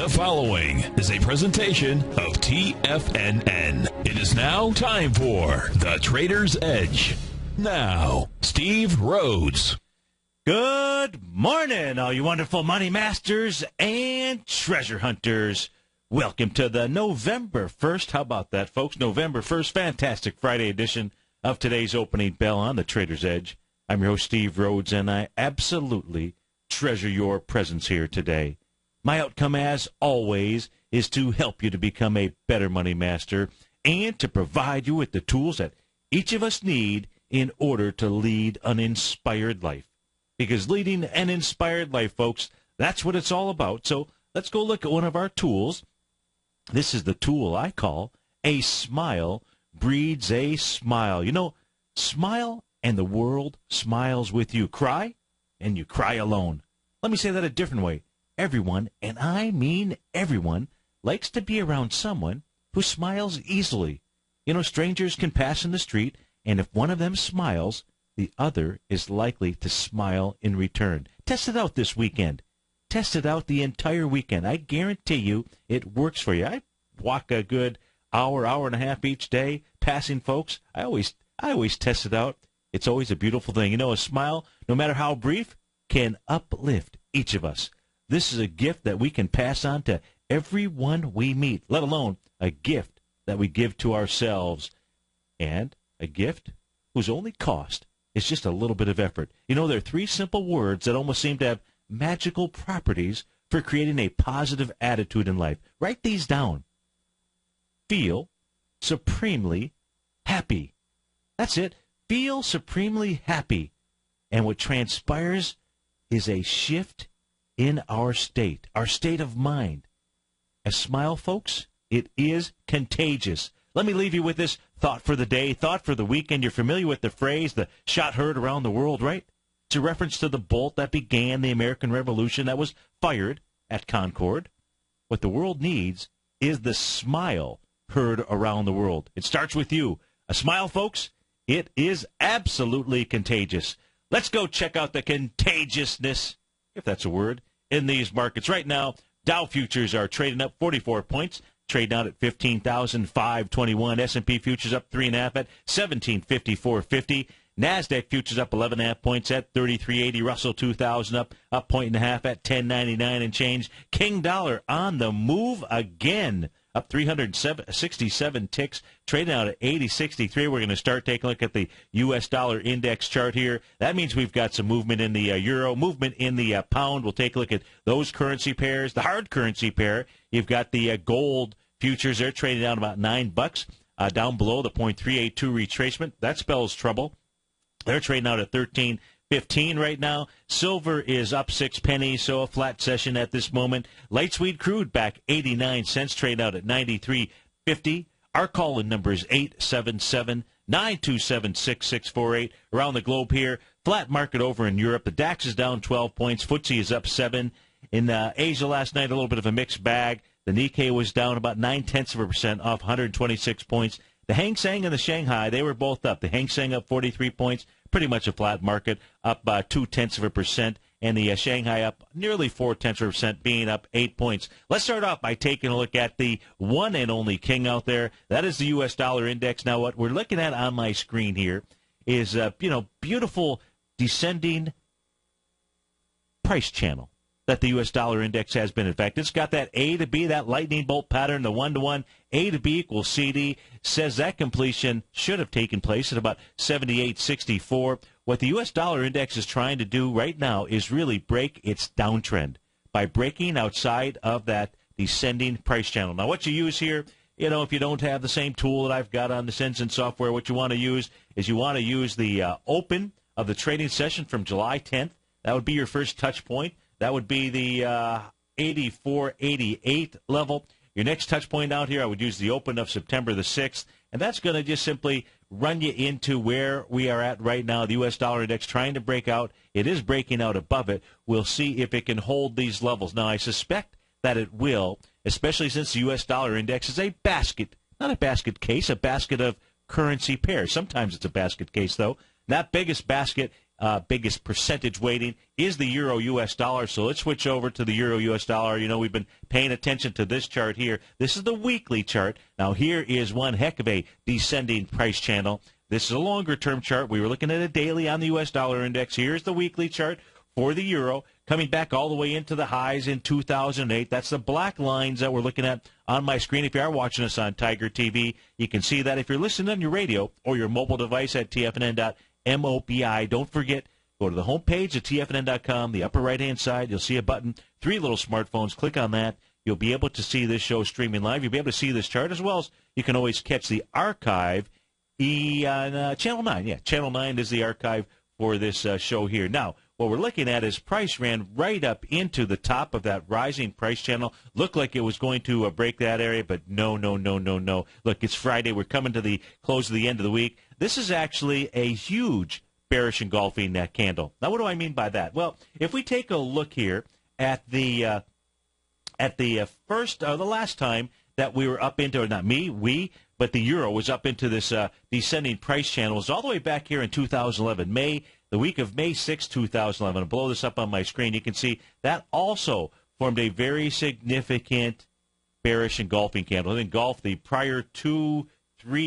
The following is a presentation of TFNN. It is now time for The Trader's Edge. Now, Steve Rhodes. Good morning, all you wonderful money masters and treasure hunters. Welcome to the November 1st. How about that, folks? November 1st, fantastic Friday edition of today's opening bell on The Trader's Edge. I'm your host, Steve Rhodes, and I absolutely treasure your presence here today. My outcome, as always, is to help you to become a better money master and to provide you with the tools that each of us need in order to lead an inspired life. Because leading an inspired life, folks, that's what it's all about. So let's go look at one of our tools. This is the tool I call A Smile Breeds a Smile. You know, smile and the world smiles with you. Cry and you cry alone. Let me say that a different way. Everyone, and I mean everyone, likes to be around someone who smiles easily. You know, strangers can pass in the street, and if one of them smiles, the other is likely to smile in return. Test it out this weekend. Test it out the entire weekend. I guarantee you it works for you. I walk a good hour and a half each day, passing folks. I always test it out. It's always a beautiful thing. You know, a smile, no matter how brief, can uplift each of us. This is a gift that we can pass on to everyone we meet, let alone a gift that we give to ourselves, and a gift whose only cost is just a little bit of effort. You know, there are three simple words that almost seem to have magical properties for creating a positive attitude in life. Write these down. Feel supremely happy. That's it. Feel supremely happy. And what transpires is a shift in our state of mind. A smile, folks, it is contagious. Let me leave you with this thought for the day, thought for the weekend. You're familiar with the phrase, the shot heard around the world, right? It's a reference to the bolt that began the American Revolution that was fired at Concord. What the world needs is the smile heard around the world. It starts with you. A smile, folks, it is absolutely contagious. Let's go check out the contagiousness, if that's a word, in these markets. Right now, Dow futures are trading up 44 points. Trade out at 15,521. S&P futures up 3.5 at 1754.50. NASDAQ futures up 11.5 points at 33.80. Russell 2000 up 1.5 at 10.99 and change. King dollar on the move again, up 367 ticks, trading out at 80.63. We're going to start taking a look at the U.S. dollar index chart here. That means we've got some movement in the euro, movement in the pound. We'll take a look at those currency pairs. The hard currency pair, you've got the gold futures. They're trading down about $9. Down below the 0.382 retracement. That spells trouble. They're trading out at 13.15 right now. Silver is up 6 pennies, so a flat session at this moment. Light sweet crude back 89 cents, trading out at 93.50. Our call-in number is 877-927-6648. Around the globe here, flat market over in Europe. The DAX is down 12 points. FTSE is up 7. In Asia last night, a little bit of a mixed bag. The Nikkei was down about 0.9%, off 126 points. The Hang Seng and the Shanghai, they were both up. The Hang Seng up 43 points, pretty much a flat market, up 0.2%, and the Shanghai up nearly 0.4%, being up 8 points. Let's start off by taking a look at the one and only king out there. That is the U.S. dollar index. Now, what we're looking at on my screen here is beautiful descending price channel that the U.S. dollar index has been. In fact, it's got that A to B, that lightning bolt pattern, the 1-to-1, A to B equals CD, says that completion should have taken place at about 78.64. What the U.S. dollar index is trying to do right now is really break its downtrend by breaking outside of that descending price channel. Now, what you use here, if you don't have the same tool that I've got on the Sensen software, what you want to use is you want to use the open of the trading session from July 10th. That would be your first touch point. That would be the 84.88 level. Your next touch point out here, I would use the open of September the 6th, and that's going to just simply run you into where we are at right now. The U.S. dollar index trying to break out. It is breaking out above it. We'll see if it can hold these levels. Now, I suspect that it will, especially since the U.S. dollar index is a basket, not a basket case, a basket of currency pairs. Sometimes it's a basket case, though. That biggest basket biggest percentage weighting is the euro-U.S. dollar. So let's switch over to the euro-U.S. dollar. You know, we've been paying attention to this chart here. This is the weekly chart. Now, here is one heck of a descending price channel. This is a longer-term chart. We were looking at a daily on the U.S. dollar index. Here's the weekly chart for the euro, coming back all the way into the highs in 2008. That's the black lines that we're looking at on my screen. If you are watching us on Tiger TV, you can see that. If you're listening on your radio or your mobile device at TFNN.mobi, don't forget, go to the homepage at TFNN.com, the upper right-hand side. You'll see a button, 3 little smartphones. Click on that. You'll be able to see this show streaming live. You'll be able to see this chart, as well as you can always catch the archive on Channel 9. Yeah, Channel 9 is the archive for this show here. Now, what we're looking at is price ran right up into the top of that rising price channel. Looked like it was going to break that area, but no. Look, it's Friday. We're coming to the close of the end of the week. This is actually a huge bearish engulfing candle. Now, what do I mean by that? Well, if we take a look here at the last time that we were up into, or not me, but the euro was up into this descending price channel, was all the way back here in 2011, the week of May 6, 2011. I'll blow this up on my screen. You can see that also formed a very significant bearish engulfing candle. It engulfed the prior 2-3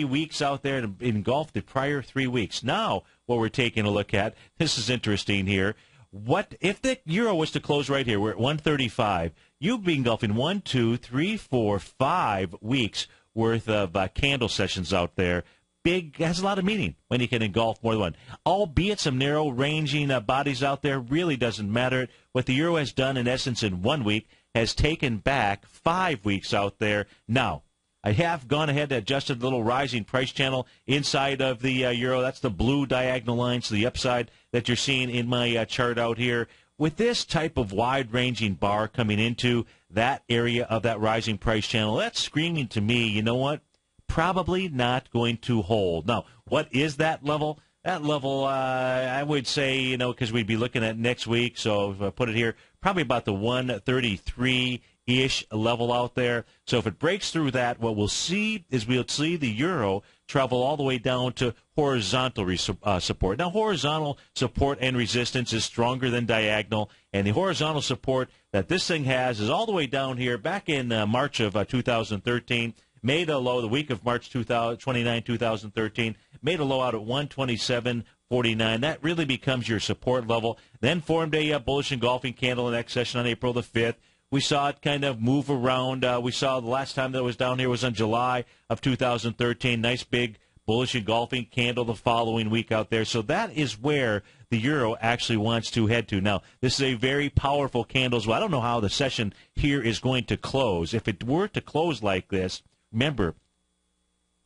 weeks out there, and engulfed the prior 3 weeks. Now, what we're taking a look at, this is interesting here. What if the euro was to close right here? We're at 135. You'd be engulfing 1, 2, 3, 4, 5 weeks worth of candle sessions out there. Big has a lot of meaning when you can engulf more than one. Albeit some narrow-ranging bodies out there, really doesn't matter. What the euro has done, in essence, in 1 week, has taken back 5 weeks out there. Now, I have gone ahead and adjusted the little rising price channel inside of the euro. That's the blue diagonal lines to the upside that you're seeing in my chart out here. With this type of wide-ranging bar coming into that area of that rising price channel, that's screaming to me, you know what? Probably not going to hold. Now, what is that level? That level, I would say, because we'd be looking at next week, so if I put it here, probably about the 133-ish level out there. So if it breaks through that, what we'll see is we'll see the euro travel all the way down to horizontal support. Now, horizontal support and resistance is stronger than diagonal, and the horizontal support that this thing has is all the way down here. Back in March of 2013, made a low the week of March 29, 2013, made a low out at 127.49. That really becomes your support level. Then formed a bullish engulfing candle in next session on April the 5th. We saw it kind of move around. We saw the last time that it was down here was on July of 2013. Nice big bullish engulfing candle the following week out there. So that is where the euro actually wants to head to. Now, this is a very powerful candle as well. I don't know how the session here is going to close. If it were to close like this, remember,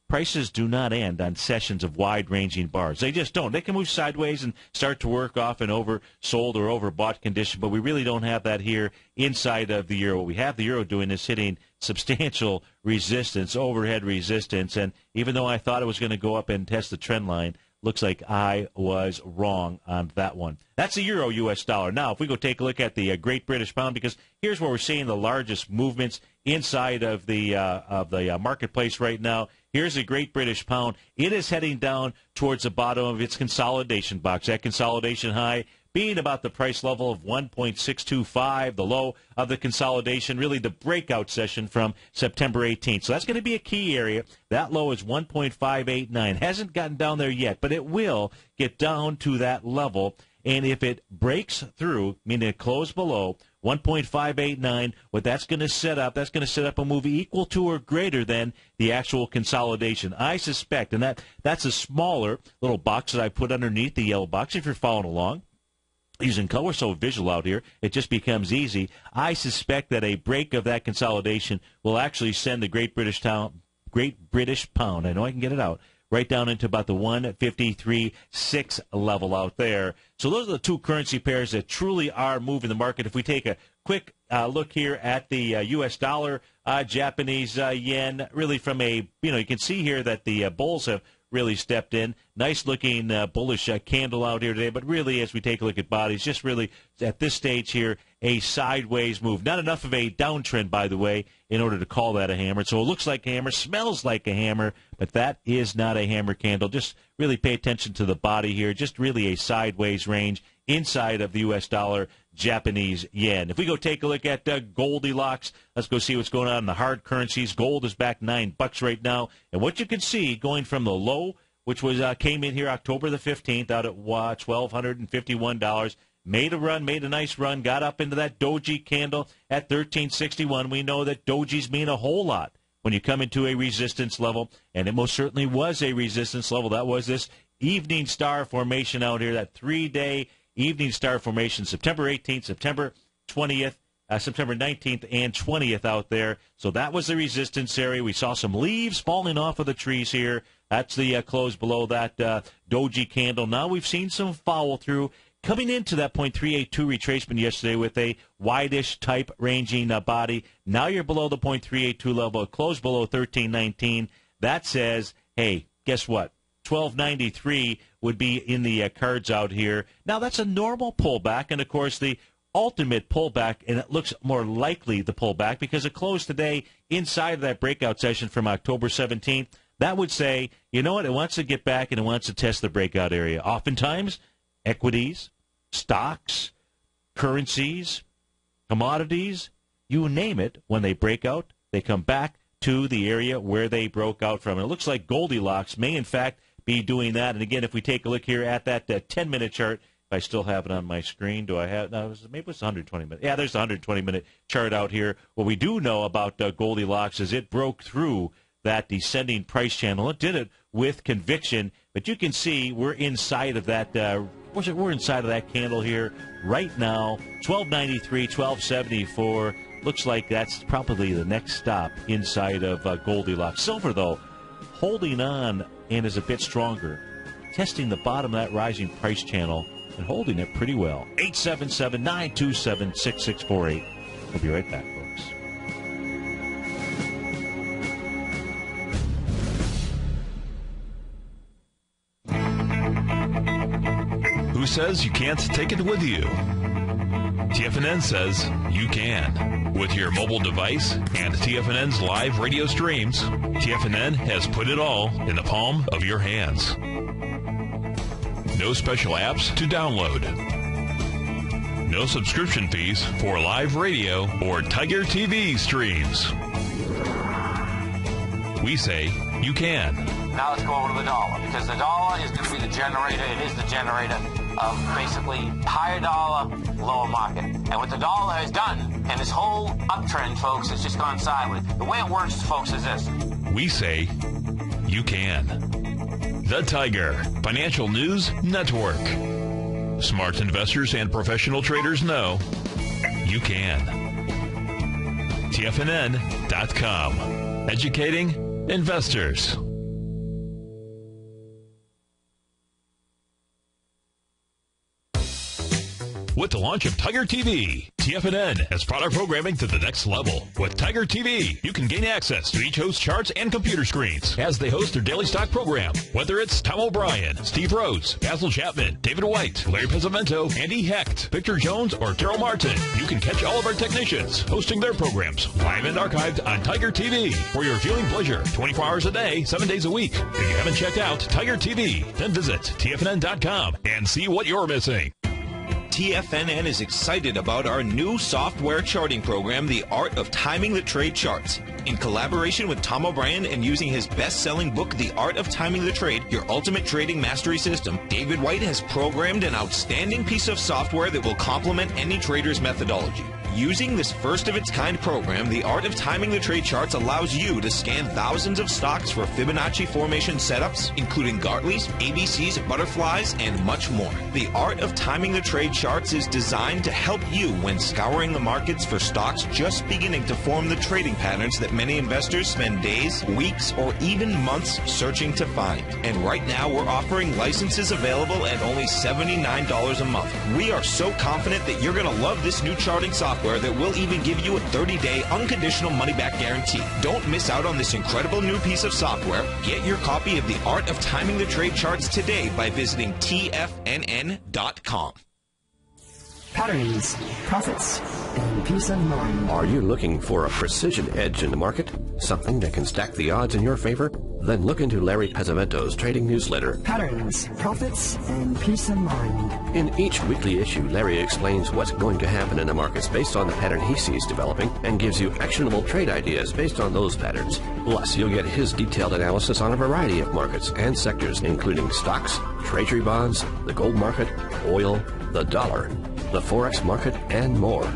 prices do not end on sessions of wide-ranging bars. They just don't. They can move sideways and start to work off an oversold or overbought condition, but we really don't have that here inside of the euro. What we have the euro doing is hitting substantial resistance, overhead resistance, and even though I thought it was going to go up and test the trend line, looks like I was wrong on that one. That's the euro-U.S. dollar. Now, if we go take a look at the Great British Pound, because here's where we're seeing the largest movements inside of the marketplace right now. Here's the Great British Pound. It is heading down towards the bottom of its consolidation box. That consolidation high being about the price level of 1.625, the low of the consolidation, really the breakout session from September 18th. So that's going to be a key area. That low is 1.589. Hasn't gotten down there yet, but it will get down to that level. And if it breaks through, meaning it closed below 1.589, what that's going to set up a move equal to or greater than the actual consolidation. I suspect, and that's a smaller little box that I put underneath the yellow box, if you're following along. Using color so visual out here, it just becomes easy. I suspect that a break of that consolidation will actually send the Great British Pound, I know I can get it out, right down into about the 153.6 level out there. So those are the two currency pairs that truly are moving the market. If we take a quick look here at the U.S. dollar, Japanese yen, really from you can see here that the bulls have really stepped in. Nice looking bullish candle out here today, but really as we take a look at bodies, just really at this stage here, a sideways move. Not enough of a downtrend, by the way, in order to call that a hammer. So it looks like a hammer, smells like a hammer, but that is not a hammer candle. Just really pay attention to the body here. Just really a sideways range inside of the U.S. dollar, Japanese yen. If we go take a look at Goldilocks, let's go see what's going on in the hard currencies. Gold is back $9 right now. And what you can see going from the low, which was came in here October the 15th out at $1,251, made a nice run, got up into that doji candle at 1361. We know that dojis mean a whole lot when you come into a resistance level, and it most certainly was a resistance level. That was this evening star formation out here, that 3-day evening star formation, September 18th, September 20th, September 19th, and 20th out there. So that was the resistance area. We saw some leaves falling off of the trees here. That's the close below that doji candle. Now we've seen some follow through coming into that 0.382 retracement yesterday with a wide-ish type ranging body. Now you're below the 0.382 level, close below 1319. That says, hey, guess what? 1293 would be in the cards out here. Now, that's a normal pullback, and, of course, the ultimate pullback, and it looks more likely the pullback because it closed today inside of that breakout session from October 17th. That would say, you know what, it wants to get back and it wants to test the breakout area. Oftentimes, equities, stocks, currencies, commodities, you name it, when they break out, they come back to the area where they broke out from. And it looks like Goldilocks may, in fact, be doing that. And again, if we take a look here at that 10-minute chart, if I still have it on my screen, do I have? No, maybe it's 120-minute. Yeah, there's a 120-minute chart out here. What we do know about Goldilocks is it broke through that descending price channel. It did it with conviction, but you can see we're inside of that. We're inside of that candle here right now. 1293, 1274. Looks like that's probably the next stop inside of Goldilocks. Silver, though, holding on and is a bit stronger, testing the bottom of that rising price channel and holding it pretty well. 877-927-6648. We'll be right back, folks. Who says you can't take it with you? TFNN says you can. With your mobile device and TFNN's live radio streams, TFNN has put it all in the palm of your hands. No special apps to download. No subscription fees for live radio or TigerTV streams. We say you can. Now let's go over to the dollar, because the dollar is going to be the generator. It is the generator of basically higher dollar, lower market. And what the dollar has done, and this whole uptrend, folks, has just gone sideways. The way it works, folks, is this. We say you can. The Tiger Financial News Network. Smart investors and professional traders know you can. TFNN.com. Educating investors. With the launch of TigerTV, TFNN has brought our programming to the next level. With TigerTV, you can gain access to each host's charts and computer screens as they host their daily stock program. Whether it's Tom O'Brien, Steve Rhodes, Basil Chapman, David White, Larry Pesavento, Andy Hecht, Victor Jones, or Terrell Martin, you can catch all of our technicians hosting their programs live and archived on TigerTV for your viewing pleasure 24 hours a day, 7 days a week. If you haven't checked out TigerTV, then visit TFNN.com and see what you're missing. TFNN is excited about our new software charting program, The Art of Timing the Trade Charts. In collaboration with Tom O'Brien and using his best-selling book, The Art of Timing the Trade, Your Ultimate Trading Mastery System, David White has programmed an outstanding piece of software that will complement any trader's methodology. Using this first-of-its-kind program, The Art of Timing the Trade Charts allows you to scan thousands of stocks for Fibonacci formation setups, including Gartley's, ABC's, butterflies, and much more. The Art of Timing the Trade Charts is designed to help you when scouring the markets for stocks just beginning to form the trading patterns that many investors spend days, weeks, or even months searching to find. And right now, we're offering licenses available at only $79 a month. We are so confident that you're going to love this new charting software that will even give you a 30-day unconditional money-back guarantee. Don't miss out on this incredible new piece of software. Get your copy of The Art of Timing the Trade Charts today by visiting TFNN.com. patterns, profits, and peace of mind. Are you looking for a precision edge in the market? Something that can stack the odds in your favor? Then look into Larry Pesavento's trading newsletter. Patterns, profits, and peace of mind. In each weekly issue, Larry explains what's going to happen in the markets based on the pattern he sees developing and gives you actionable trade ideas based on those patterns. Plus, you'll get his detailed analysis on a variety of markets and sectors, including stocks, treasury bonds, the gold market, oil, the dollar, the forex market, and more.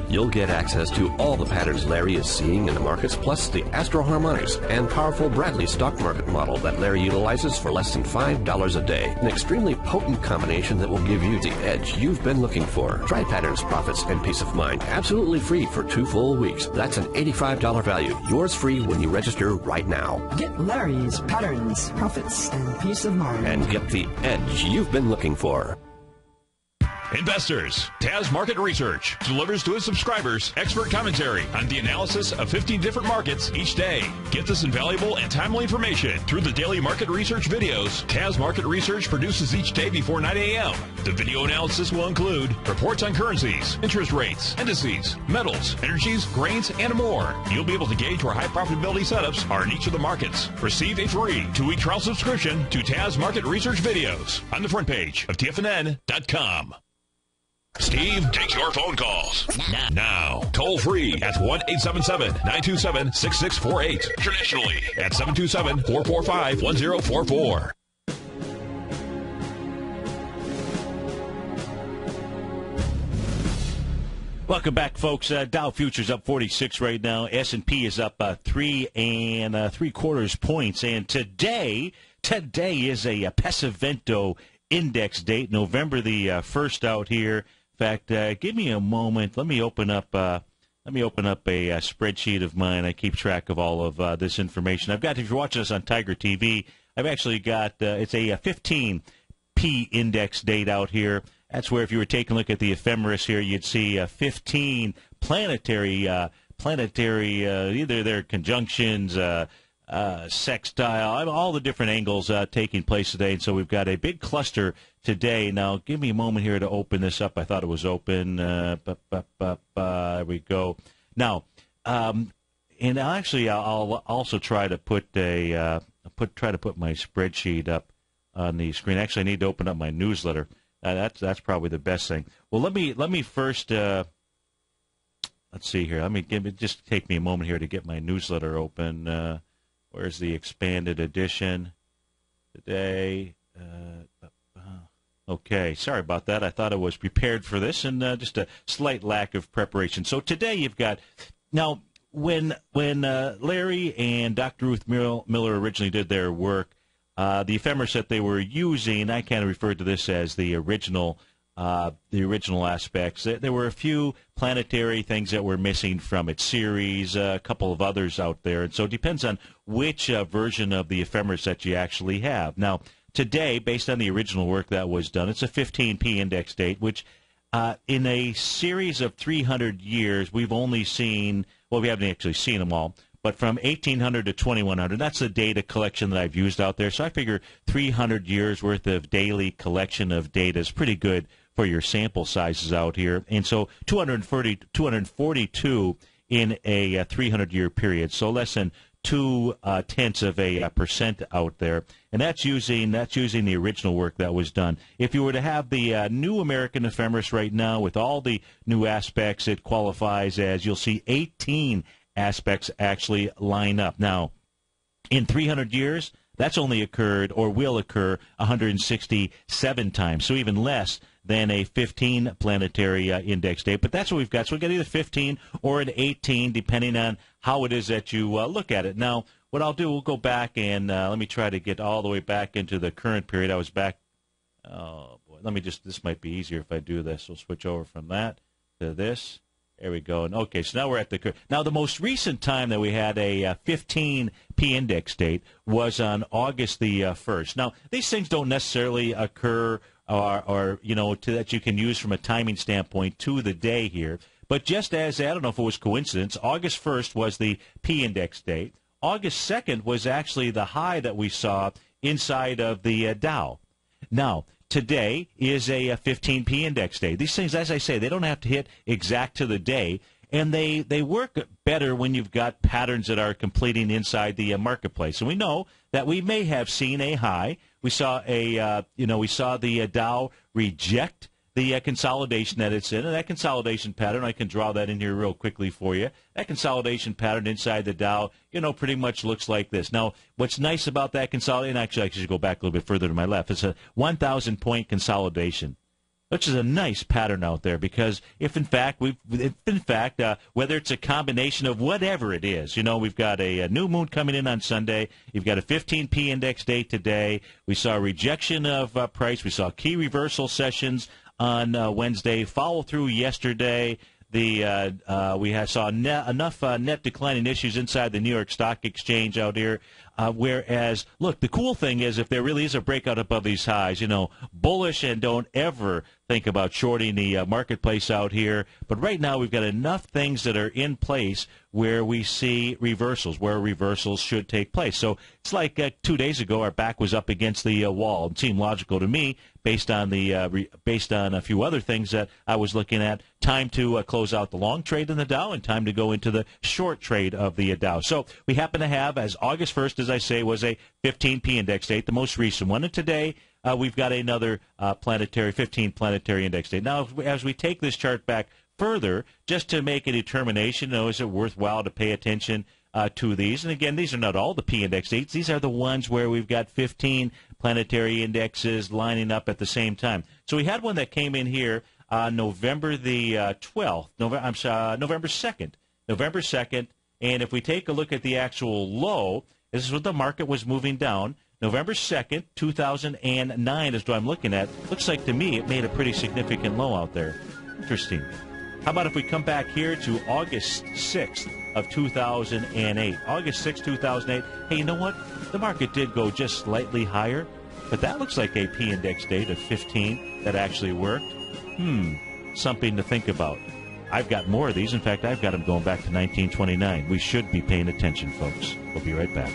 You'll get access to all the patterns Larry is seeing in the markets, plus the Astro Harmonics and powerful Bradley stock market model that Larry utilizes for less than $5 a day. An extremely potent combination that will give you the edge you've been looking for. Try Patterns, Profits, and Peace of Mind absolutely free for 2 full weeks. That's an $85 value. Yours free when you register right now. Get Larry's Patterns, Profits, and Peace of Mind. And get the edge you've been looking for. Investors, Taz Market Research delivers to its subscribers expert commentary on the analysis of 15 different markets each day. Get this invaluable and timely information through the daily market research videos Taz Market Research produces each day before 9 a.m. The video analysis will include reports on currencies, interest rates, indices, metals, energies, grains, and more. You'll be able to gauge where high profitability setups are in each of the markets. Receive a free 2-week trial subscription to Taz Market Research videos on the front page of TFNN.com. Steve takes your phone calls now. Toll free at 1-877-927-6648. Internationally at 727-445-1044. Welcome back, folks. Dow futures up 46 right now. S&P is up 3 3/4 points. And today is a Pesavento index date, November the 1st out here. In fact, give me a moment. Let me open up a spreadsheet of mine. I keep track of all of this information. I've got, if you're watching us on Tiger TV, I've actually got it's a 15P index date out here. That's where if you were taking a look at the ephemeris here, you'd see 15 planetary either their conjunctions, sextile, all the different angles taking place today. And so we've got a big cluster today. Now, give me a moment here to open this up. I thought it was open. There we go. Now, and actually, I'll also try to put my spreadsheet up on the screen. Actually, I need to open up my newsletter. That's probably the best thing. Well, let me first. Let's see here. Just take me a moment here to get my newsletter open. Where's the expanded edition today? Okay, sorry about that. I thought I was prepared for this, and just a slight lack of preparation. So today you've got now when Larry and Dr. Ruth Miller originally did their work, the ephemeris that they were using, I kind of referred to this as the original aspects. There were a few planetary things that were missing from its series, a couple of others out there, and so it depends on which version of the ephemeris that you actually have. Now, today, based on the original work that was done, it's a 15P index date, which in a series of 300 years, we've only seen, well, we haven't actually seen them all, but from 1800 to 2100, that's the data collection that I've used out there. So I figure 300 years worth of daily collection of data is pretty good for your sample sizes out here. And so 242 in a 300-year period, so less than 0.2% out there. And that's using the original work that was done. If you were to have the new American ephemeris right now with all the new aspects, it qualifies as, you'll see 18 aspects actually line up. Now, in 300 years, that's only occurred or will occur 167 times, so even less than a 15 planetary index date. But that's what we've got. So we've got either 15 or an 18, depending on how it is that you look at it. Now, what I'll do, we'll go back and let me try to get all the way back into the current period. I was back, oh boy, this might be easier if I do this. We'll switch over from that to this. There we go. And okay, so now we're at the now the most recent time that we had a 15P index date was on August the 1st. Now, these things don't necessarily occur or that you can use from a timing standpoint to the day here. But just as, I don't know if it was coincidence, August 1st was the P index date. August 2nd was actually the high that we saw inside of the Dow. Now, today is a 15P index day. These things, as I say, they don't have to hit exact to the day, and they work better when you've got patterns that are completing inside the marketplace. And we know that we may have seen a high. We saw the Dow reject the consolidation that it's in, and that consolidation pattern, I can draw that in here real quickly for you. That consolidation pattern inside the Dow, pretty much looks like this. Now, what's nice about that consolidation, actually, I should go back a little bit further to my left. It's a 1,000-point consolidation, which is a nice pattern out there, because if in fact, whether it's a combination of whatever it is, we've got a new moon coming in on Sunday, you've got a 15P index day today, we saw a rejection of price, we saw key reversal sessions on Wednesday, follow through yesterday. We saw enough net declining issues inside the New York Stock Exchange out here. Whereas, look, the cool thing is if there really is a breakout above these highs, bullish, and don't ever think about shorting the marketplace out here. But right now we've got enough things that are in place where we see reversals, where reversals should take place. So it's like 2 days ago our back was up against the wall. It seemed logical to me based on a few other things that I was looking at. Time to close out the long trade in the Dow and time to go into the short trade of the Dow. So we happen to have, as August 1st, as I say, was a 15P index date, the most recent one. And today we've got another 15 planetary index date. Now, as we take this chart back further, just to make a determination, is it worthwhile to pay attention to these? And again, these are not all the P index dates. These are the ones where we've got 15 planetary indexes lining up at the same time. So we had one that came in here on November the 12th, November 2nd. November 2nd, and if we take a look at the actual low, this is what the market was moving down. November 2nd, 2009 is what I'm looking at. Looks like to me it made a pretty significant low out there. Interesting. How about if we come back here to August 6th of 2008. August 6th, 2008. Hey, you know what? The market did go just slightly higher, but that looks like a P index date of 15 that actually worked. Something to think about. I've got more of these. In fact, I've got them going back to 1929. We should be paying attention, folks. We'll be right back.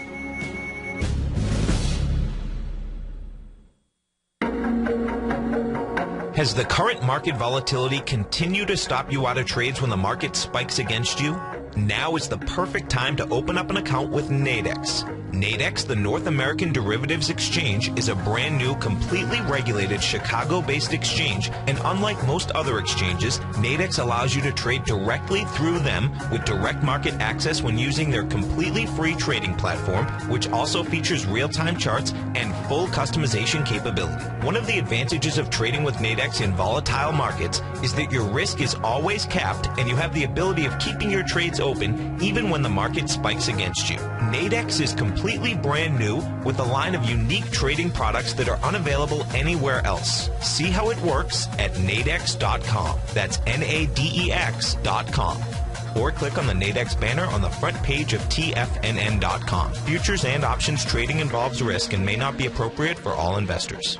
Has the current market volatility continued to stop you out of trades when the market spikes against you? Now is the perfect time to open up an account with Nadex. Nadex, the North American Derivatives Exchange, is a brand new, completely regulated Chicago-based exchange, and unlike most other exchanges, Nadex allows you to trade directly through them with direct market access when using their completely free trading platform, which also features real-time charts and full customization capability. One of the advantages of trading with Nadex in volatile markets is that your risk is always capped and you have the ability of keeping your trades open even when the market spikes against you. Nadex is completely brand new with a line of unique trading products that are unavailable anywhere else. See how it works at nadex.com. That's NADEX.com. Or click on the Nadex banner on the front page of TFNN.com. Futures and options trading involves risk and may not be appropriate for all investors.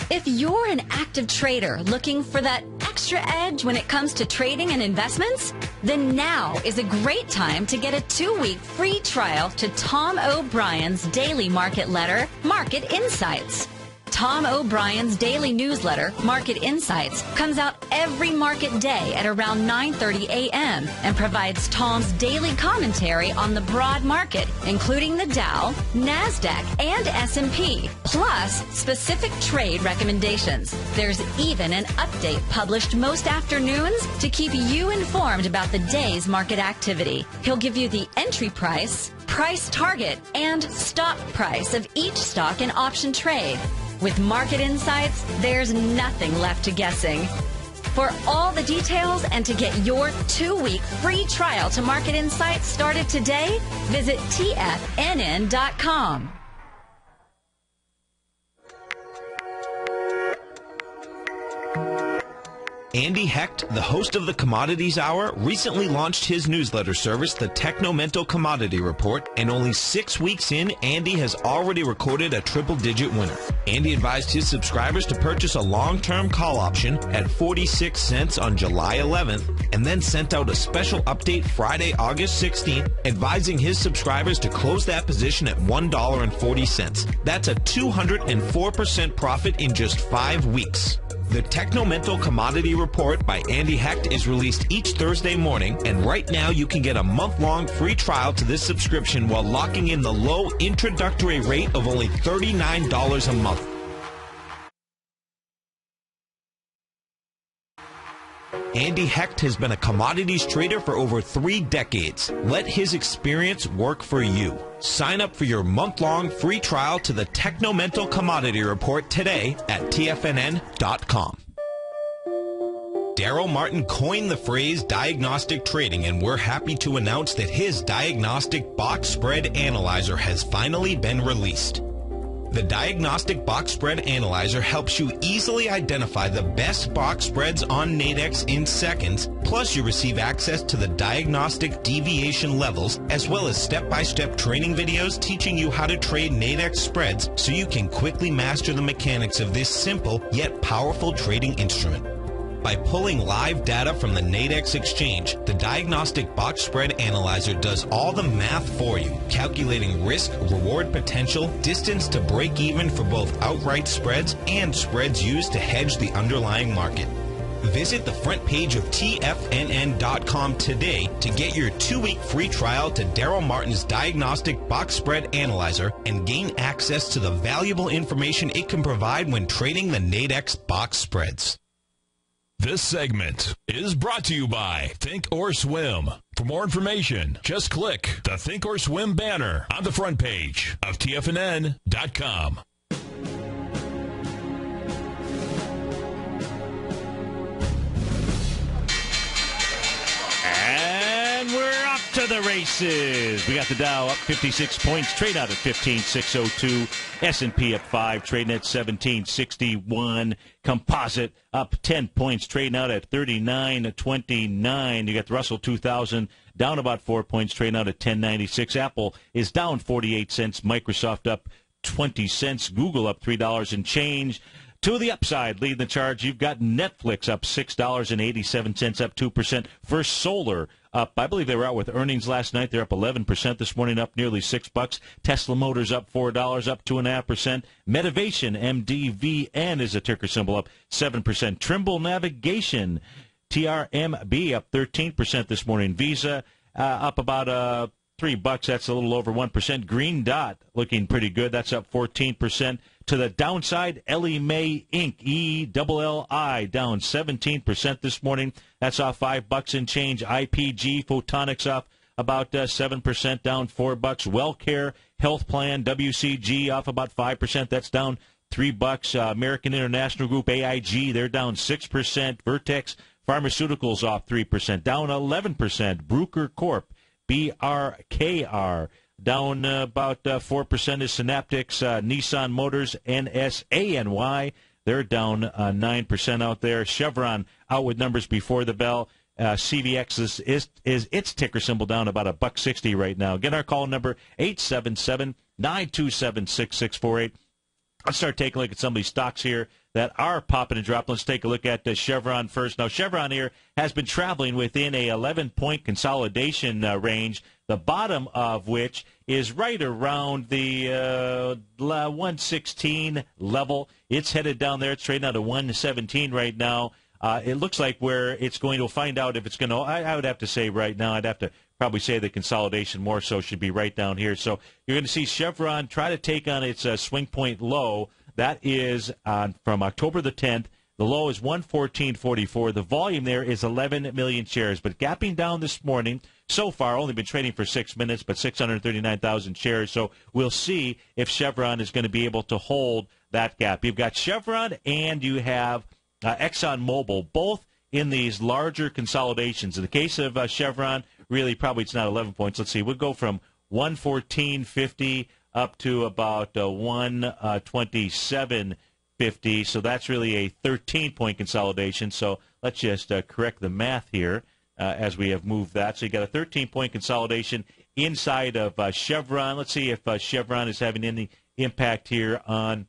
If you're an active trader looking for that extra edge when it comes to trading and investments, then now is a great time to get a 2-week free trial to Tom O'Brien's daily market letter, Market Insights. Tom O'Brien's daily newsletter, Market Insights, comes out every market day at around 9:30 a.m. and provides Tom's daily commentary on the broad market, including the Dow, NASDAQ, and S&P, plus specific trade recommendations. There's even an update published most afternoons to keep you informed about the day's market activity. He'll give you the entry price, price target, and stop price of each stock and option trade. With Market Insights, there's nothing left to guessing. For all the details and to get your 2-week free trial to Market Insights started today, visit TFNN.com. Andy Hecht, the host of the Commodities Hour, recently launched his newsletter service, the Technomental Commodity Report, and only 6 weeks in, Andy has already recorded a triple-digit winner. Andy advised his subscribers to purchase a long-term call option at 46 cents on July 11th, and then sent out a special update Friday, August 16th, advising his subscribers to close that position at $1.40. That's a 204% profit in just 5 weeks. The Technomental Commodity Report by Andy Hecht is released each Thursday morning, and right now you can get a month-long free trial to this subscription while locking in the low introductory rate of only $39 a month. Andy Hecht has been a commodities trader for over 3 decades. Let his experience work for you. Sign up for your month-long free trial to the Technomental Commodity Report today at TFNN.com. Daryl Martin coined the phrase diagnostic trading, and we're happy to announce that his diagnostic box spread analyzer has finally been released. The Diagnostic Box Spread Analyzer helps you easily identify the best box spreads on Nadex in seconds, plus you receive access to the diagnostic deviation levels, as well as step-by-step training videos teaching you how to trade Nadex spreads so you can quickly master the mechanics of this simple yet powerful trading instrument. By pulling live data from the Nadex exchange, the Diagnostic Box Spread Analyzer does all the math for you, calculating risk, reward potential, distance to break even for both outright spreads and spreads used to hedge the underlying market. Visit the front page of TFNN.com today to get your 2-week free trial to Daryl Martin's Diagnostic Box Spread Analyzer and gain access to the valuable information it can provide when trading the Nadex box spreads. This segment is brought to you by Think or Swim. For more information, just click the Think or Swim banner on the front page of TFNN.com. And we're off to the races. We got the Dow up 56 points, trade out at 15,602. S&P up 5, trading at 1761. Composite up 10 points, trading out at 39.29. You got the Russell 2000 down about 4 points, trading out at 10.96. Apple is down 48 cents. Microsoft up 20 cents. Google up $3 and change. To the upside, leading the charge, you've got Netflix up $6.87, up 2%. First Solar up, I believe they were out with earnings last night. They're up 11% this morning, up nearly $6. Tesla Motors up $4, up 2.5%. Medivation, MDVN is a ticker symbol, up 7%. Trimble Navigation, TRMB, up 13% this morning. Visa up about $3. That's a little over 1%. Green Dot looking pretty good. That's up 14%. To the downside, Ellie Mae Inc., ELLI, down 17% this morning. That's off $5 and change. IPG Photonics off about 7%, down $4. WellCare Health Plan, WCG, off about 5%. That's down $3. American International Group, AIG, they're down 6%. Vertex Pharmaceuticals off 3%, down 11%. Bruker Corp, BRKR, down about 4% is Synaptics. Nissan Motors, NSANY, they're down 9% out there. Chevron out with numbers before the bell. CVX is its ticker symbol down about $1.60 right now. Again, our call number 877-927-6648. Let's start taking a look at some of these stocks here that are popping and dropping. Let's take a look at Chevron first. Now, Chevron here has been traveling within a 11-point consolidation range, the bottom of which is right around the 116 level. It's headed down there. It's trading out at 117 right now. It looks like where it's going to find out if it's going to, I would have to say right now, I'd have to probably say the consolidation more so should be right down here. So you're going to see Chevron try to take on its swing point low. That is from October the 10th. The low is 114.44. The volume there is 11 million shares, but gapping down this morning. So far, only been trading for 6 minutes, but 639,000 shares. So we'll see if Chevron is going to be able to hold that gap. You've got Chevron and you have ExxonMobil, both in these larger consolidations. In the case of Chevron, really probably it's not 11 points. Let's see. We'll go from 114.50 up to about 127.20. 50. So that's really a 13-point consolidation. So let's just correct the math here as we have moved that. So you got a 13-point consolidation inside of Chevron. Let's see if Chevron is having any impact here on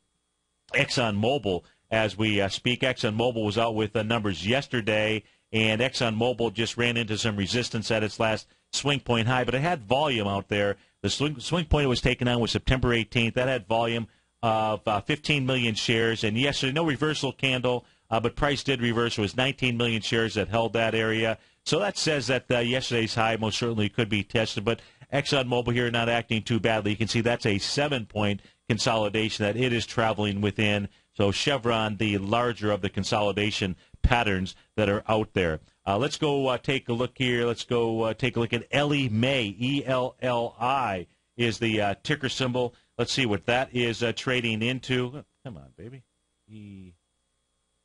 ExxonMobil as we speak. ExxonMobil was out with numbers yesterday, and ExxonMobil just ran into some resistance at its last swing point high, but it had volume out there. The swing point it was taken on was September 18th. That had volume of 15 million shares, and yesterday, no reversal candle, but price did reverse. It was 19 million shares that held that area. So that says that yesterday's high most certainly could be tested, but ExxonMobil here not acting too badly. You can see that's a 7-point consolidation that it is traveling within. So Chevron, the larger of the consolidation patterns that are out there. Let's go take a look here. Let's go take a look at Ellie Mae. ELLI is the ticker symbol. Let's see what that is trading into. Oh, come on, baby.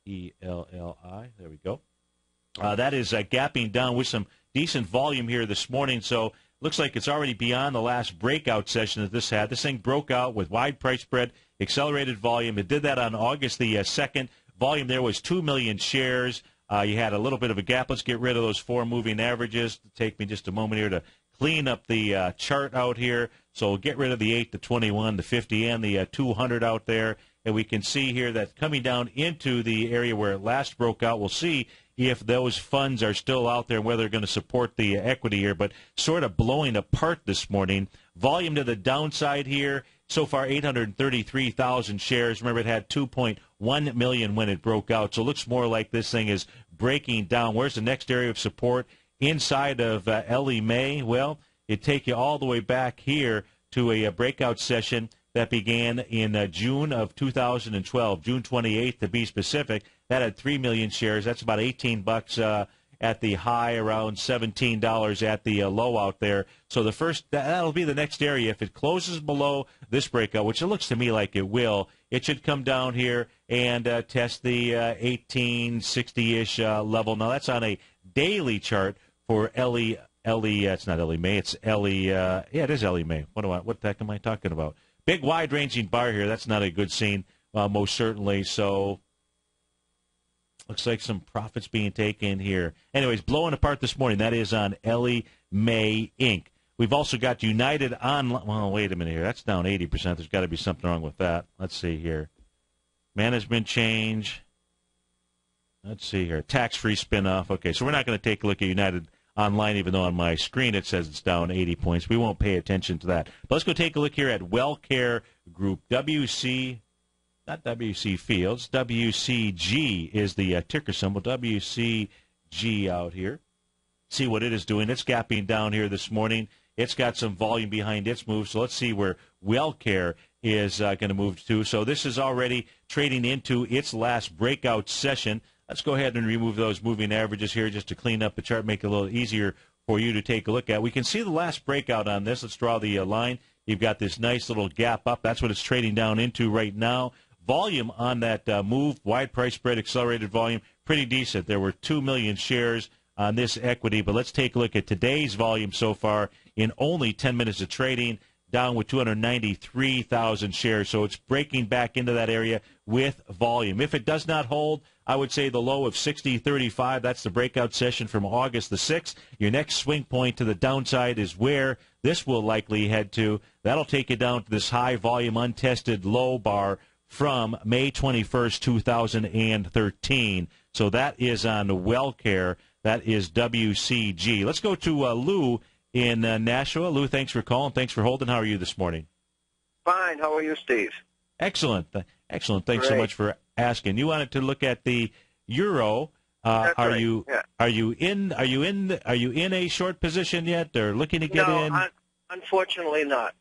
ELLI. There we go. That is gapping down with some decent volume here this morning. So looks like it's already beyond the last breakout session that this had. This thing broke out with wide price spread, accelerated volume. It did that on August the 2nd. Volume there was 2 million shares. You had a little bit of a gap. Let's get rid of those 4 moving averages. Take me just a moment here to clean up the chart out here. So we'll get rid of the 8, the 21, the 50, and the 200 out there. And we can see here that coming down into the area where it last broke out, we'll see if those funds are still out there and whether they're going to support the equity here, but sort of blowing apart this morning. Volume to the downside here, so far 833,000 shares. Remember, it had 2.1 million when it broke out, so it looks more like this thing is breaking down. Where's the next area of support? Inside of Ellie Mae, well, it take you all the way back here to a breakout session that began in June of 2012, June 28th to be specific. That had 3 million shares. That's about $18 at the high, around $17 at the low out there. So the first, that'll be the next area. If it closes below this breakout, which it looks to me like it will, it should come down here and test the 1860-ish level. Now that's on a daily chart for Ellie. It's not Ellie Mae. It's Ellie. Yeah, it is Ellie Mae. What the heck am I talking about? Big wide-ranging bar here. That's not a good scene, most certainly. So looks like some profits being taken here. Anyways, blowing apart this morning. That is on Ellie Mae Inc. We've also got United Online. Well, wait a minute here. That's down 80%. There's got to be something wrong with that. Let's see here. Management change. Let's see here. Tax-free spinoff. Okay, so we're not going to take a look at United Online, even though on my screen it says it's down 80 points. We won't pay attention to that. But let's go take a look here at WellCare Group. WC, not WC Fields, WCG is the ticker symbol. WCG out here. See what it is doing. It's gapping down here this morning. It's got some volume behind its move. So let's see where WellCare is going to move to. So this is already trading into its last breakout session. Let's go ahead and remove those moving averages here just to clean up the chart, make it a little easier for you to take a look at. We can see the last breakout on this. Let's draw the line. You've got this nice little gap up. That's what it's trading down into right now. Volume on that move, wide price spread, accelerated volume, pretty decent. There were 2 million shares on this equity, but let's take a look at today's volume so far in only 10 minutes of trading, down with 293,000 shares. So it's breaking back into that area with volume. If it does not hold, I would say the low of 60.35. That's the breakout session from August the 6th. Your next swing point to the downside is where this will likely head to. That'll take you down to this high volume untested low bar from May 21st, 2013. So that is on WellCare. That is WCG. Let's go to Lou in Nashua. Lou, thanks for calling. Thanks for holding. How are you this morning? Fine. How are you, Steve? Excellent. Excellent. Thanks Great. so much for asking. You wanted to look at the euro. That's are right. you Yeah. are you in a short position yet, or looking to get in? No, unfortunately not.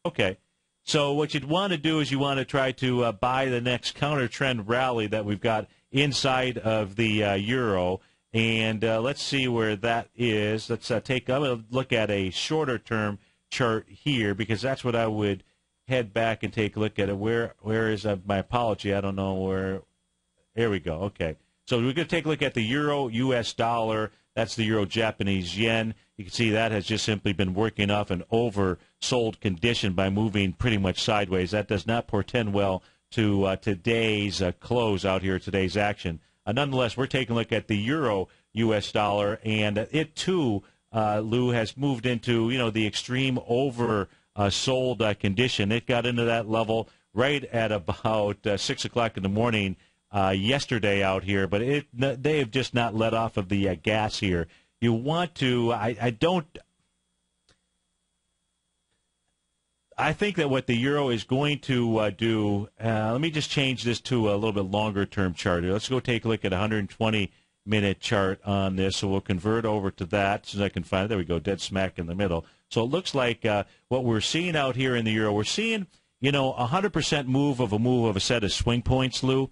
Okay. So what you'd want to do is you want to try to buy the next counter trend rally that we've got inside of the euro. And let's see where that is. Let's take a look at a shorter-term chart here, because that's what I would head back and take a look at it. Where is my apology? I don't know where. There we go. Okay. So we're going to take a look at the euro, U.S. dollar. That's the euro, Japanese yen. You can see that has just simply been working off an oversold condition by moving pretty much sideways. That does not portend well to today's close out here, today's action. Nonetheless, we're taking a look at the euro U.S. dollar, and it too, Lou, has moved into the extreme sold condition. It got into that level right at about 6 o'clock in the morning yesterday out here, but they have just not let off of the gas here. You want to, I think that what the euro is going to do, let me just change this to a little bit longer-term chart. Let's go take a look at a 120-minute chart on this. So we'll convert over to that as soon as I can find it. There we go, dead smack in the middle. So it looks like what we're seeing out here in the euro, we're seeing, 100% move of a set of swing points, Lou,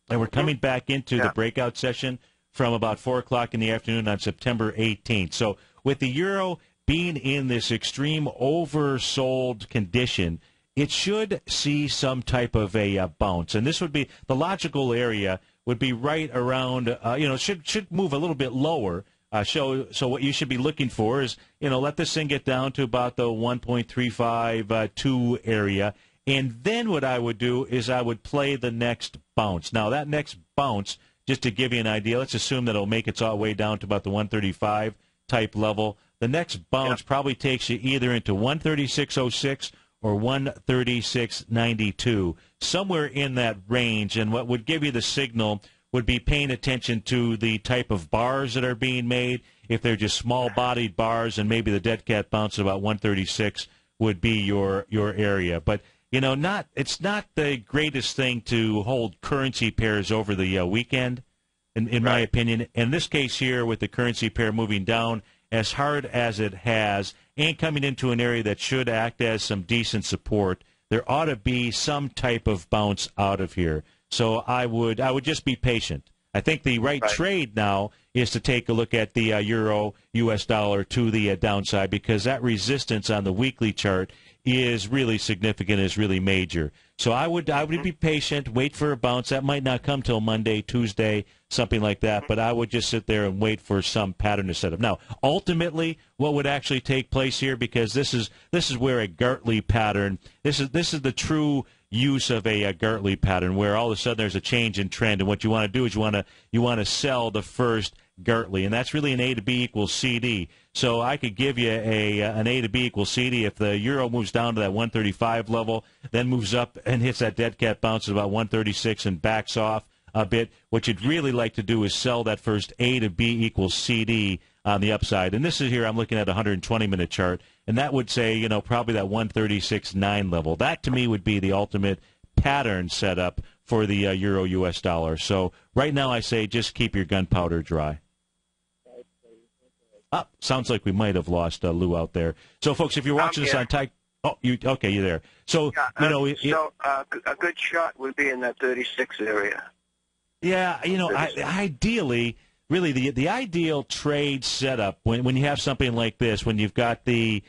and we're coming back into the breakout session from about 4 o'clock in the afternoon on September 18th. So with the euro being in this extreme oversold condition, it should see some type of a bounce. And this would be the logical area would be right around, should move a little bit lower. So what you should be looking for is, let this thing get down to about the 1.352 area. And then what I would do is I would play the next bounce. Now, that next bounce, just to give you an idea, let's assume that it'll make its all the way down to about the 135 type level. The next bounce probably takes you either into 136.06 or 136.92, somewhere in that range. And what would give you the signal would be paying attention to the type of bars that are being made. If they're just small-bodied bars, and maybe the dead cat bounce at about 136 would be your area. But it's not the greatest thing to hold currency pairs over the weekend, in my opinion. In this case here, with the currency pair moving down as hard as it has and coming into an area that should act as some decent support, there ought to be some type of bounce out of here. So I would just be patient. I think the right trade now is to take a look at the euro U.S. dollar to the downside, because that resistance on the weekly chart is really significant, is really major. So I would be patient, wait for a bounce. That might not come till Monday, Tuesday, something like that, but I would just sit there and wait for some pattern to set up. Now, ultimately, what would actually take place here, because this is where a Gartley pattern, this is the true use of a Gartley pattern, where all of a sudden there's a change in trend, and what you want to do is you want to sell the first Gartley, and that's really an A to B equals CD. So I could give you an A to B equals CD if the euro moves down to that 135 level, then moves up and hits that dead cat bounce at about 136 and backs off a bit. What you'd really like to do is sell that first A to B equals CD on the upside. And this is here, I'm looking at a 120-minute chart, and that would say, probably that 136.9 level. That, to me, would be the ultimate pattern setup for the euro U.S. dollar. So right now I say just keep your gunpowder dry. Sounds like we might have lost Lou out there. So, folks, if you're watching this on Tiger... Oh, you're there. So, a good shot would be in that 36 area. Yeah, ideally, really, the ideal trade setup when you have something like this, when you've got the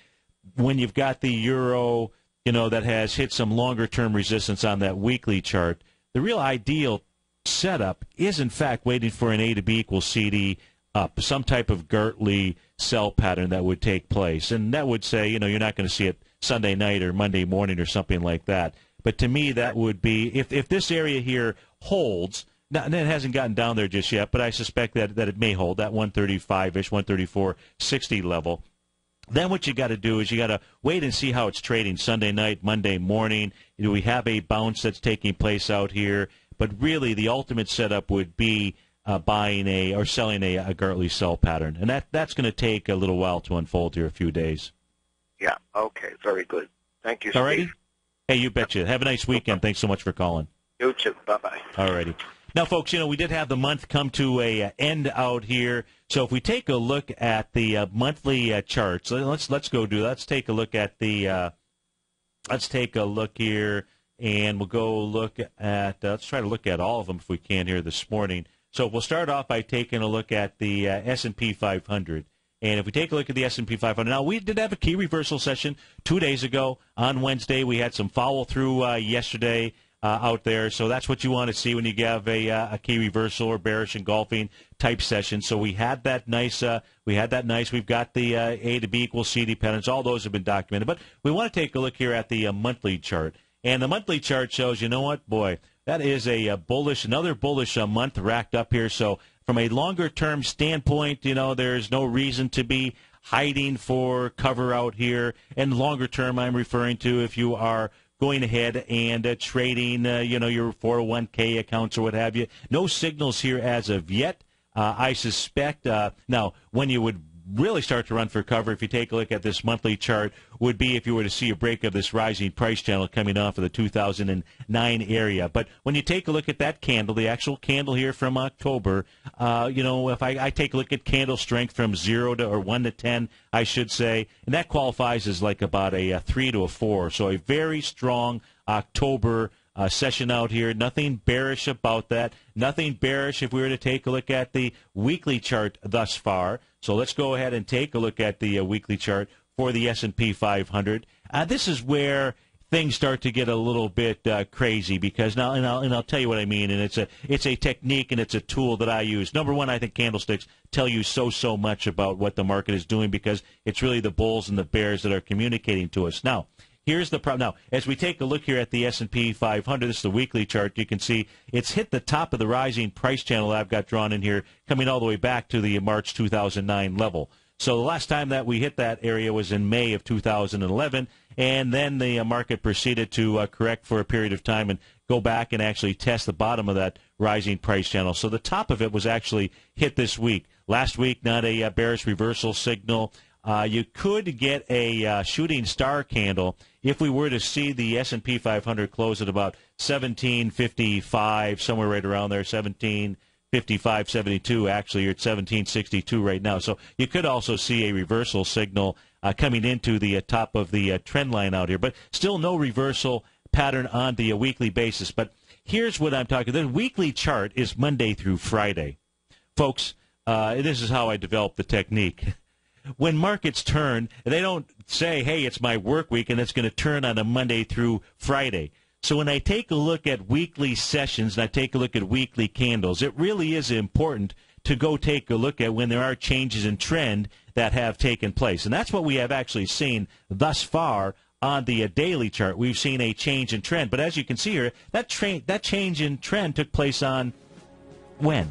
euro, that has hit some longer term resistance on that weekly chart, the real ideal setup is in fact waiting for an A to B equals CD up, some type of Gartley sell pattern that would take place, and that would say, you're not going to see it Sunday night or Monday morning or something like that. But to me, that would be if this area here holds. Now, it hasn't gotten down there just yet, but I suspect that it may hold, that 135-ish, 134.60 level. Then what you got to do is you got to wait and see how it's trading Sunday night, Monday morning. We have a bounce that's taking place out here, but really the ultimate setup would be buying or selling a Gartley sell pattern, and that's going to take a little while to unfold here, a few days. Yeah, okay, very good. Thank you, Steve. All righty? Hey, you betcha. Have a nice weekend. Thanks so much for calling. You too. Bye-bye. All righty. Now, folks, we did have the month come to a end out here. So if we take a look at the monthly charts, let's go do that. Let's take a look at let's take a look here, and we'll go look at, let's try to look at all of them if we can here this morning. So we'll start off by taking a look at the S&P 500. And if we take a look at the S&P 500, now we did have a key reversal session 2 days ago on Wednesday. We had some follow through yesterday out there. So that's what you want to see when you have a key reversal or bearish engulfing type session. So we had that nice. We've got the A to B equals CD patterns. All those have been documented. But we want to take a look here at the monthly chart. And the monthly chart shows, you know what, boy, that is a another bullish month racked up here. So from a longer-term standpoint, there's no reason to be hiding for cover out here. And longer term, I'm referring to if you are going ahead and trading, your 401k accounts or what have you. No signals here as of yet. I suspect now when you would really start to run for cover, if you take a look at this monthly chart, would be if you were to see a break of this rising price channel coming off of the 2009 area. But when you take a look at that candle, the actual candle here from October, if I take a look at candle strength from 0 to or 1 to 10, I should say, and that qualifies as like about a 3 to a 4. So a very strong October session out here. Nothing bearish about that. Nothing bearish if we were to take a look at the weekly chart thus far. So let's go ahead and take a look at the weekly chart for the S&P 500. This is where things start to get a little bit crazy because now, and I'll tell you what I mean. And it's a technique and it's a tool that I use. Number one, I think candlesticks tell you so much about what the market is doing because it's really the bulls and the bears that are communicating to us. Now, here's the problem. Now, as we take a look here at the S&P 500, this is the weekly chart, you can see it's hit the top of the rising price channel I've got drawn in here, coming all the way back to the March 2009 level. So the last time that we hit that area was in May of 2011, and then the market proceeded to correct for a period of time and go back and actually test the bottom of that rising price channel. So the top of it was actually hit this week. Last week, not a bearish reversal signal. You could get a shooting star candle if we were to see the S&P 500 close at about 1755, somewhere right around there, 1755.72. Actually, you're at 1762 right now. So you could also see a reversal signal coming into the top of the trend line out here. But still no reversal pattern on the weekly basis. But here's what I'm talking. The weekly chart is Monday through Friday. Folks, this is how I develop the technique. When markets turn, they don't say, hey, it's my work week and it's going to turn on a Monday through Friday. So when I take a look at weekly sessions and I take a look at weekly candles, it really is important to go take a look at when there are changes in trend that have taken place. And that's what we have actually seen thus far on the daily chart. We've seen a change in trend. But as you can see here, that change in trend took place on when?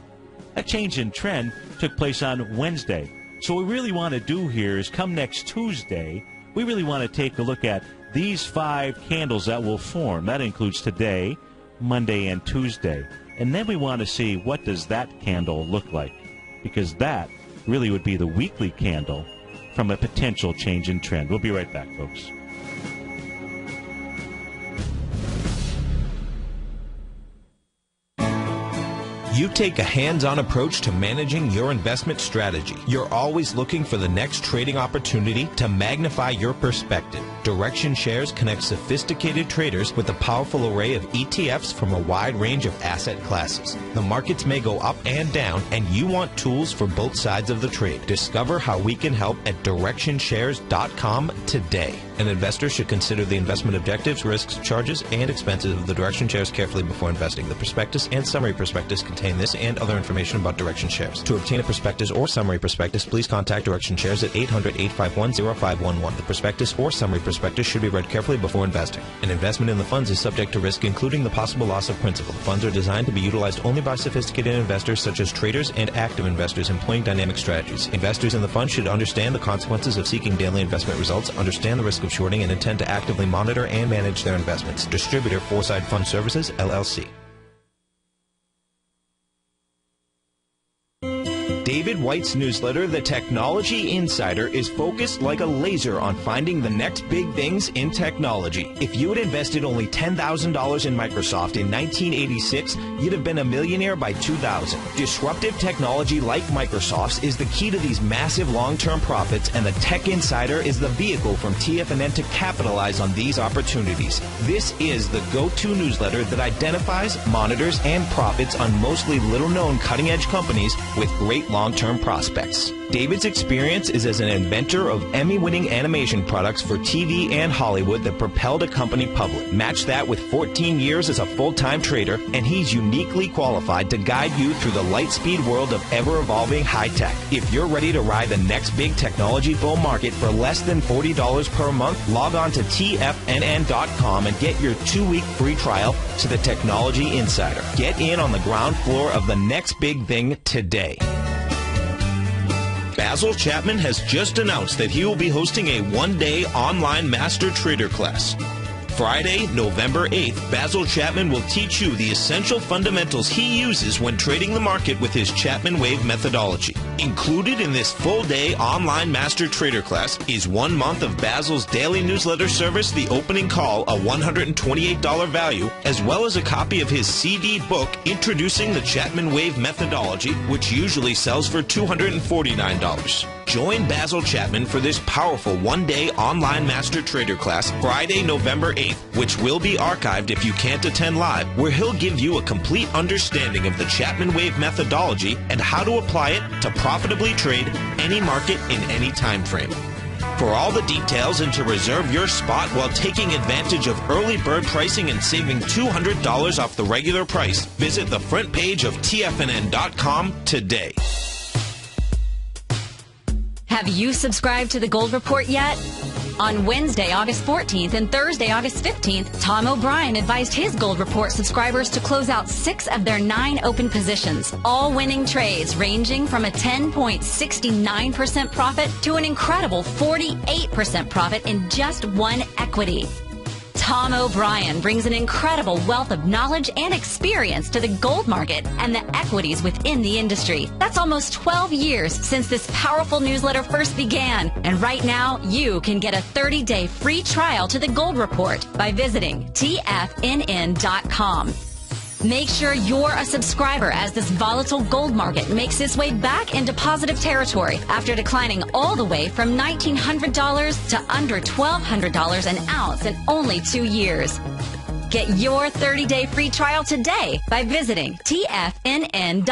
That change in trend took place on Wednesday. So what we really want to do here is come next Tuesday, we really want to take a look at these 5 candles that will form. That includes today, Monday, and Tuesday. And then we want to see what does that candle look like, because that really would be the weekly candle from a potential change in trend. We'll be right back, folks. You take a hands-on approach to managing your investment strategy. You're always looking for the next trading opportunity to magnify your perspective. Direction Shares connects sophisticated traders with a powerful array of ETFs from a wide range of asset classes. The markets may go up and down, and you want tools for both sides of the trade. Discover how we can help at DirectionShares.com today. An investor should consider the investment objectives, risks, charges, and expenses of the Direction Shares carefully before investing. The prospectus and summary prospectus contain this and other information about Direction Shares. To obtain a prospectus or summary prospectus, please contact Direction Shares at 800-851-0511. The prospectus or summary prospectus should be read carefully before investing. An investment in the funds is subject to risk, including the possible loss of principal. The funds are designed to be utilized only by sophisticated investors such as traders and active investors employing dynamic strategies. Investors in the fund should understand the consequences of seeking daily investment results, understand the risk of shorting, and intend to actively monitor and manage their investments. Distributor, Foreside Fund Services, LLC. David White's newsletter, The Technology Insider, is focused like a laser on finding the next big things in technology. If you had invested only $10,000 in Microsoft in 1986, you'd have been a millionaire by 2000. Disruptive technology like Microsoft's is the key to these massive long-term profits, and the Tech Insider is the vehicle from TFNN to capitalize on these opportunities. This is the go-to newsletter that identifies, monitors, and profits on mostly little-known cutting-edge companies with great long long-term prospects. David's experience is as an inventor of Emmy-winning animation products for TV and Hollywood that propelled a company public. Match that with 14 years as a full-time trader, and he's uniquely qualified to guide you through the light-speed world of ever-evolving high-tech. If you're ready to ride the next big technology bull market for less than $40 per month, log on to TFNN.com and get your 2-week free trial to the Technology Insider. Get in on the ground floor of the next big thing today. Basil Chapman has just announced that he will be hosting a one-day online master trader class. Friday, November 8th, Basil Chapman will teach you the essential fundamentals he uses when trading the market with his Chapman Wave methodology. Included in this full-day online master trader class is 1 month of Basil's daily newsletter service, The Opening Call, a $128 value, as well as a copy of his CD book, Introducing the Chapman Wave Methodology, which usually sells for $249. Join Basil Chapman for this powerful one-day online master trader class Friday, November 8th, which will be archived if you can't attend live, where he'll give you a complete understanding of the Chapman Wave methodology and how to apply it to profitably trade any market in any time frame. For all the details and to reserve your spot while taking advantage of early bird pricing and saving $200 off the regular price, visit the front page of TFNN.com today. Have you subscribed to the Gold Report yet? On Wednesday, August 14th and Thursday, August 15th, Tom O'Brien advised his Gold Report subscribers to close out 6 of their 9 open positions, all winning trades ranging from a 10.69% profit to an incredible 48% profit in just one equity. Tom O'Brien brings an incredible wealth of knowledge and experience to the gold market and the equities within the industry. That's almost 12 years since this powerful newsletter first began. And right now, you can get a 30-day free trial to the Gold Report by visiting TFNN.com. Make sure you're a subscriber as this volatile gold market makes its way back into positive territory after declining all the way from $1,900 to under $1,200 an ounce in only 2 years. Get your 30-day free trial today by visiting TFNN.com.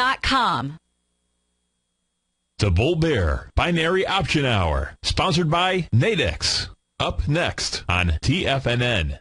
The Bull Bear Binary Option Hour, sponsored by Nadex. Up next on TFNN.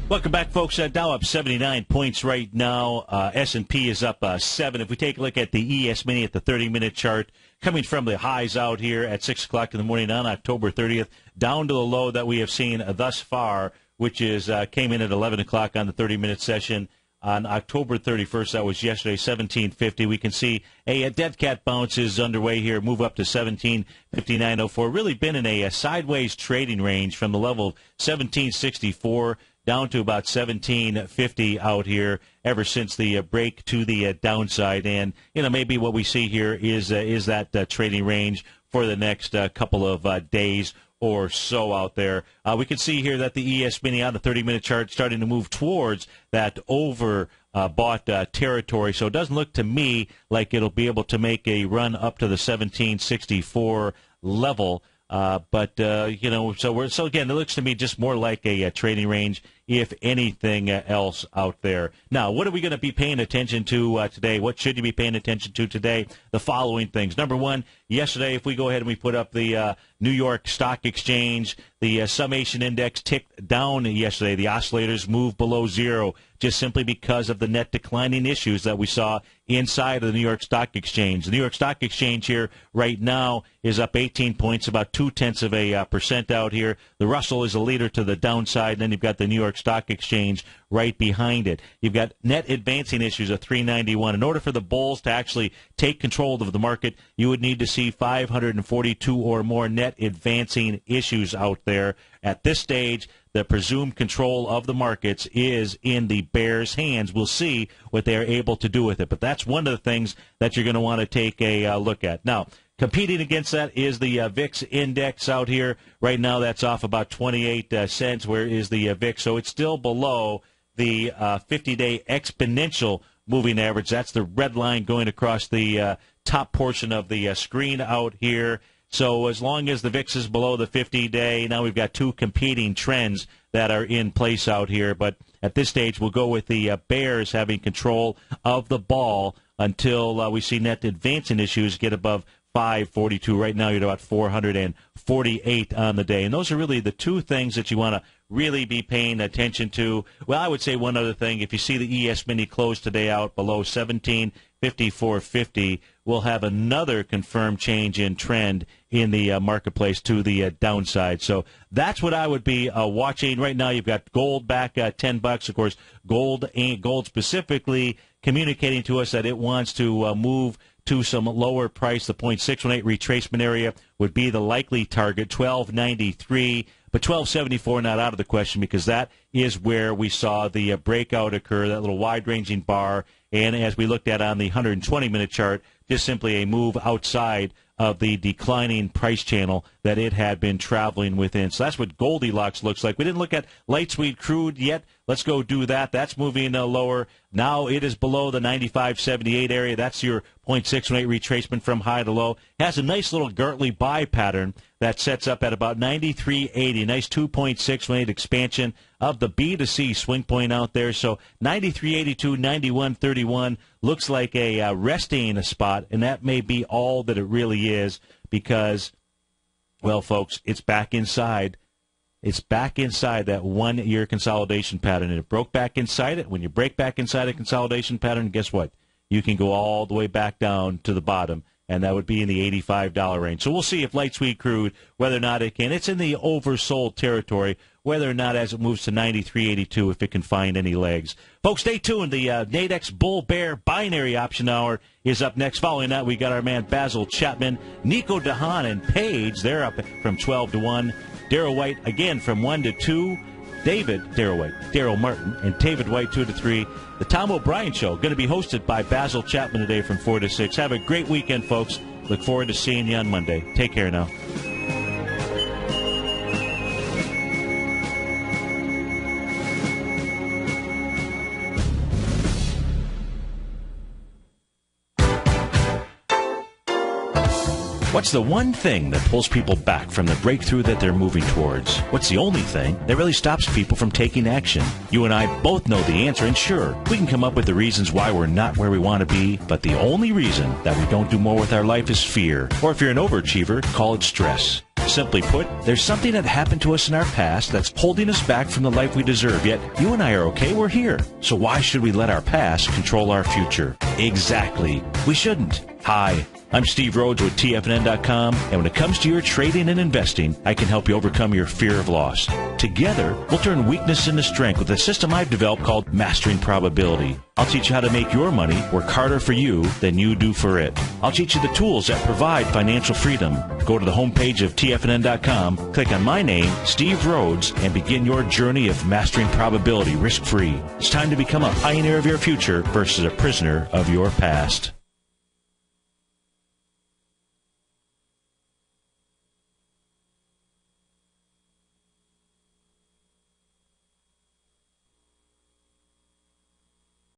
Welcome back, folks. Dow up 79 points right now. S&P is up 7. If we take a look at the ES Mini at the 30-minute chart, coming from the highs out here at 6 o'clock in the morning on October 30th, down to the low that we have seen thus far, which is came in at 11 o'clock on the 30-minute session on October 31st. That was yesterday, 1750. We can see a dead cat bounce is underway here, move up to 1759.04. Really been in a sideways trading range from the level of 1764 down to about 1750 out here ever since the break to the downside. And, maybe what we see here is that trading range for the next couple of days or so out there. We can see here that the ES Mini on the 30-minute chart starting to move towards that overbought territory. So it doesn't look to me like it'll be able to make a run up to the 1764 level. So again, it looks to me just more like a trading range, if anything else out there. Now, what are we going to be paying attention to today? What should you be paying attention to today? The following things. Number one, yesterday, if we go ahead and we put up the New York Stock Exchange, the summation index ticked down yesterday. The oscillators moved below zero just simply because of the net declining issues that we saw inside of the New York Stock Exchange. The New York Stock Exchange here right now is up 18 points, about 0.2% out here. The Russell is a leader to the downside, and then you've got the New York Stock Exchange right behind it. You've got net advancing issues of 391. In order for the bulls to actually take control of the market, you would need to see 542 or more net advancing issues out there. At this stage, the presumed control of the markets is in the bears' hands. We'll see what they're able to do with it. But that's one of the things that you're going to want to take a look at. Now, competing against that is the VIX index out here. Right now, that's off about 28 cents. Where is the VIX? So it's still below the 50-day exponential moving average. That's the red line going across the top portion of the screen out here. So as long as the VIX is below the 50-day, now we've got two competing trends that are in place out here. But at this stage, we'll go with the bears having control of the ball until we see net advancing issues get above 542. Right now, you're about 448 on the day. And those are really the two things that you want to really be paying attention to. Well, I would say one other thing. If you see the ES Mini close today out below 1754.50, we'll have another confirmed change in trend in the marketplace to the downside. So that's what I would be watching. Right now, you've got gold back $10. Of course, gold specifically communicating to us that it wants to move to some lower price. The 0.618 retracement area would be the likely target, 1293. But 1274 not out of the question, because that is where we saw the breakout occur, that little wide-ranging bar. And as we looked at on the 120-minute chart, just simply a move outside of the declining price channel that it had been traveling within. So that's what Goldilocks looks like. We didn't look at light sweet crude yet. Let's go do that. That's moving lower. Now it is below the 95.78 area. That's your 0.618 retracement from high to low. Has a nice little Gartley buy pattern that sets up at about 93.80. Nice 2.618 expansion of the B to C swing point out there. So 93.82, 91.31 looks like a resting spot, and that may be all that it really is because, well, folks, it's back inside. It's back inside that one-year consolidation pattern, and it broke back inside it. When you break back inside a consolidation pattern, guess what? You can go all the way back down to the bottom, and that would be in the $85 range. So we'll see if light sweet crude, whether or not it can. It's in the oversold territory, whether or not as it moves to 93.82, if it can find any legs. Folks, stay tuned. The Nadex Bull-Bear Binary Option Hour is up next. Following that, we got our man Basil Chapman, Nico DeHaan, and Paige. They're up from 12 to 1. Darryl White, again, from 1 to 2. Daryl Martin, and David White, 2 to 3. The Tom O'Brien Show, going to be hosted by Basil Chapman today from 4 to 6. Have a great weekend, folks. Look forward to seeing you on Monday. Take care now. What's the one thing that pulls people back from the breakthrough that they're moving towards? What's the only thing that really stops people from taking action? You and I both know the answer, and sure, we can come up with the reasons why we're not where we want to be, but the only reason that we don't do more with our life is fear. Or if you're an overachiever, call it stress. Simply put, there's something that happened to us in our past that's holding us back from the life we deserve, yet you and I are okay, we're here. So why should we let our past control our future? Exactly. We shouldn't. Hi, I'm Steve Rhodes with TFNN.com, and when it comes to your trading and investing, I can help you overcome your fear of loss. Together, we'll turn weakness into strength with a system I've developed called Mastering Probability. I'll teach you how to make your money work harder for you than you do for it. I'll teach you the tools that provide financial freedom. Go to the homepage of TFNN.com, click on my name, Steve Rhodes, and begin your journey of mastering probability risk-free. It's time to become a pioneer of your future versus a prisoner of your past.